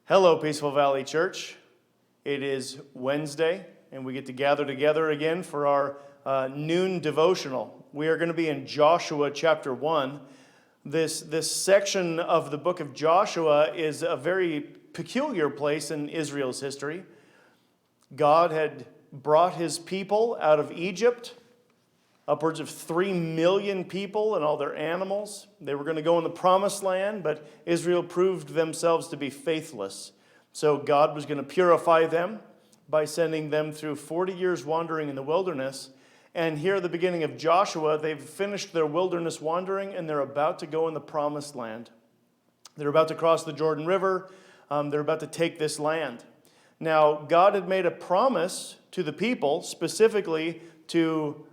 Hello, Peaceful Valley Church. It is Wednesday, and we get to gather together again for our noon devotional. We are going to be in Joshua chapter 1. This section of the book of Joshua is a very peculiar place in Israel's history. God had brought his people out of Egypt, upwards of 3 million people and all their animals. They were going to go in the promised land, but Israel proved themselves to be faithless. So God was going to purify them by sending them through 40 years wandering in the wilderness. And here at the beginning of Joshua, they've finished their wilderness wandering and they're about to go in the promised land. They're about to cross the Jordan River. They're about to take this land. Now, God had made a promise to the people, specifically to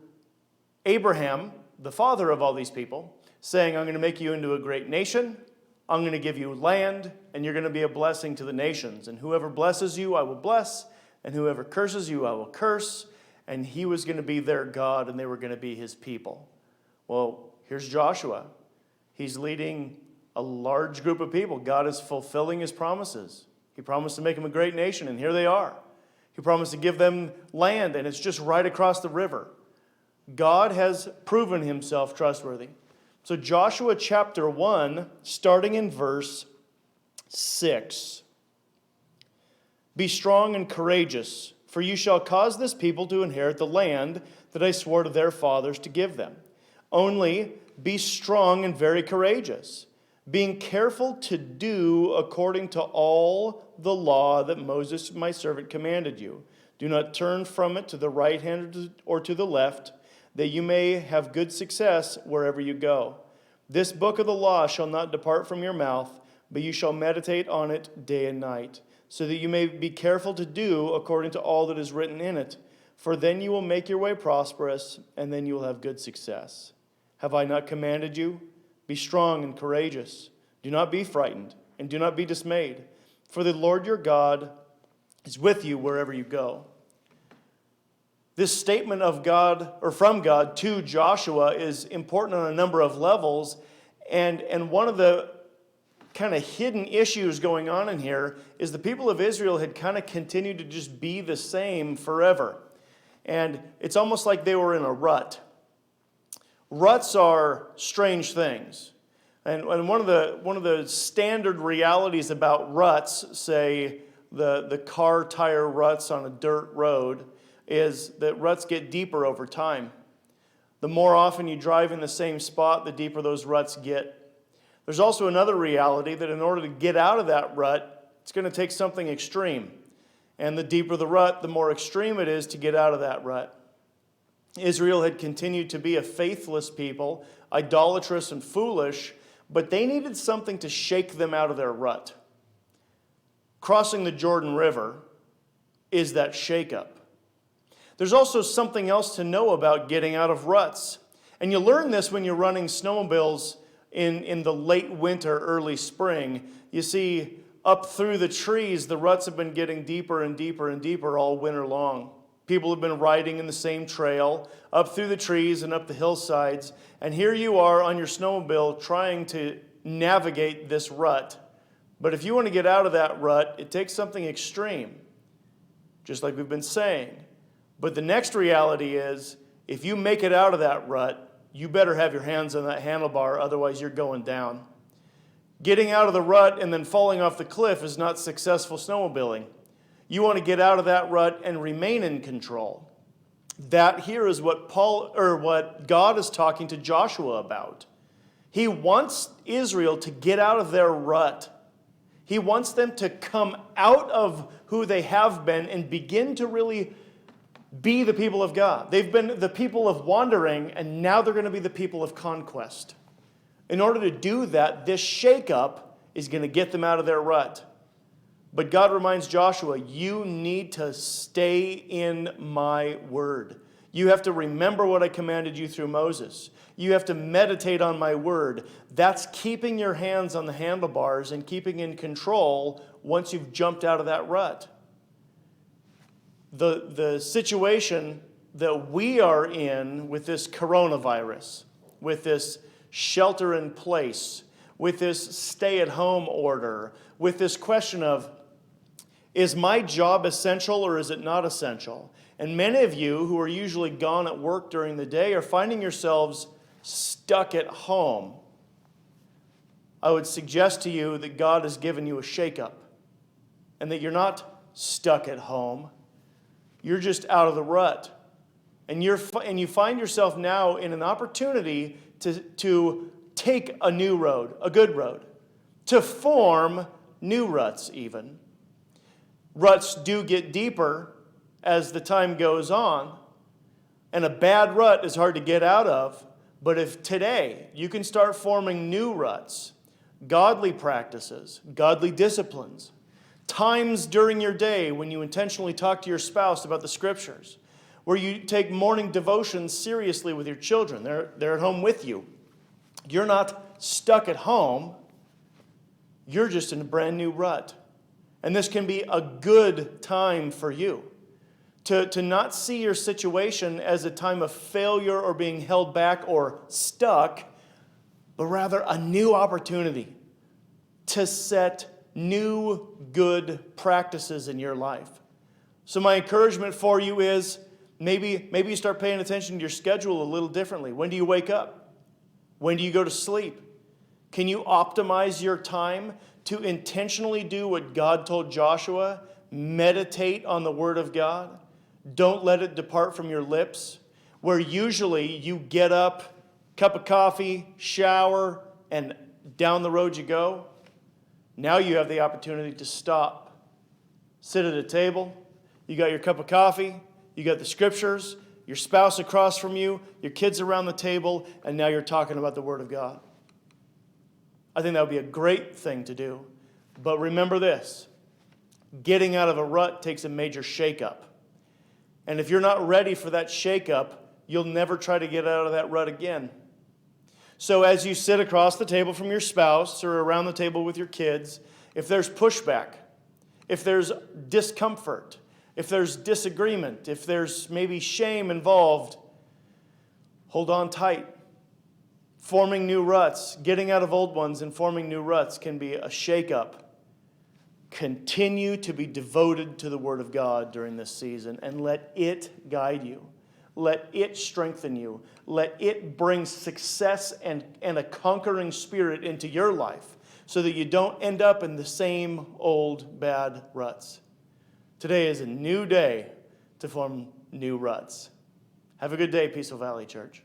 Abraham, the father of all these people, saying, I'm going to make you into a great nation, I'm going to give you land, and you're going to be a blessing to the nations. And whoever blesses you, I will bless, and whoever curses you, I will curse. And he was going to be their God, and they were going to be his people. Well, here's Joshua. He's leading a large group of people. God is fulfilling his promises. He promised to make them a great nation, and here they are. He promised to give them land, and it's just right across the river. God has proven himself trustworthy. So Joshua chapter 1, starting in verse 6. Be strong and courageous, for you shall cause this people to inherit the land that I swore to their fathers to give them. Only be strong and very courageous, being careful to do according to all the law that Moses my servant commanded you. Do not turn from it to the right hand or to the left, that you may have good success wherever you go. This book of the law shall not depart from your mouth, but you shall meditate on it day and night, so that you may be careful to do according to all that is written in it. For then you will make your way prosperous, and then you will have good success. Have I not commanded you? Be strong and courageous. Do not be frightened, and do not be dismayed, for the Lord your God is with you wherever you go. This statement of God, or from God to Joshua, is important on a number of levels. And one of the kind of hidden issues going on in here is the people of Israel had kind of continued to just be the same forever. And it's almost like they were in a rut. Ruts are strange things. And one of the standard realities about ruts, say the car tire ruts on a dirt road, is that ruts get deeper over time. The more often you drive in the same spot, the deeper those ruts get. There's also another reality that in order to get out of that rut, it's going to take something extreme. And the deeper the rut, the more extreme it is to get out of that rut. Israel had continued to be a faithless people, idolatrous and foolish, but they needed something to shake them out of their rut. Crossing the Jordan River is that shakeup. There's also something else to know about getting out of ruts. And you learn this when you're running snowmobiles in the late winter, early spring. You see, up through the trees, the ruts have been getting deeper and deeper and deeper all winter long. People have been riding in the same trail, up through the trees and up the hillsides. And here you are on your snowmobile trying to navigate this rut. But if you want to get out of that rut, it takes something extreme, just like we've been saying. But the next reality is, if you make it out of that rut, you better have your hands on that handlebar, otherwise you're going down. Getting out of the rut and then falling off the cliff is not successful snowmobiling. You want to get out of that rut and remain in control. That here is what God is talking to Joshua about. He wants Israel to get out of their rut. He wants them to come out of who they have been and begin to really be the people of God. They've been the people of wandering, and now they're going to be the people of conquest. In order to do that, this shakeup is going to get them out of their rut. But God reminds Joshua, you need to stay in my word. You have to remember what I commanded you through Moses. You have to meditate on my word. That's keeping your hands on the handlebars and keeping in control once you've jumped out of that rut. The situation that we are in with this coronavirus, with this shelter in place, with this stay-at-home order, with this question of Is my job essential or is it not essential? And many of you who are usually gone at work during the day are finding yourselves stuck at home. I would suggest to you that God has given you a shakeup and that you're not stuck at home. You're just out of the rut. And you find yourself now in an opportunity to take a new road, a good road, to form new ruts even. Ruts do get deeper as the time goes on, and a bad rut is hard to get out of. But if today you can start forming new ruts, godly practices, godly disciplines, times during your day when you intentionally talk to your spouse about the scriptures, where you take morning devotions seriously with your children, they're at home with you. You're not stuck at home, you're just in a brand new rut. And this can be a good time for you to not see your situation as a time of failure or being held back or stuck, but rather a new opportunity to set new good practices in your life. So my encouragement for you is maybe you start paying attention to your schedule a little differently. When do you wake up? When do you go to sleep? Can you optimize your time to intentionally do what God told Joshua? Meditate on the Word of God. Don't let it depart from your lips. Where usually you get up, cup of coffee, shower, and down the road you go. Now you have the opportunity to stop. Sit at a table. You got your cup of coffee. You got the scriptures. Your spouse across from you. Your kids around the table. And now you're talking about the Word of God. I think that would be a great thing to do. But remember this. Getting out of a rut takes a major shakeup. And if you're not ready for that shakeup, you'll never try to get out of that rut again. So as you sit across the table from your spouse or around the table with your kids, if there's pushback, if there's discomfort, if there's disagreement, if there's maybe shame involved, hold on tight. Forming new ruts, getting out of old ones and forming new ruts can be a shakeup. Continue to be devoted to the Word of God during this season and let it guide you. Let it strengthen you. Let it bring success and a conquering spirit into your life so that you don't end up in the same old bad ruts. Today is a new day to form new ruts. Have a good day, Peaceful Valley Church.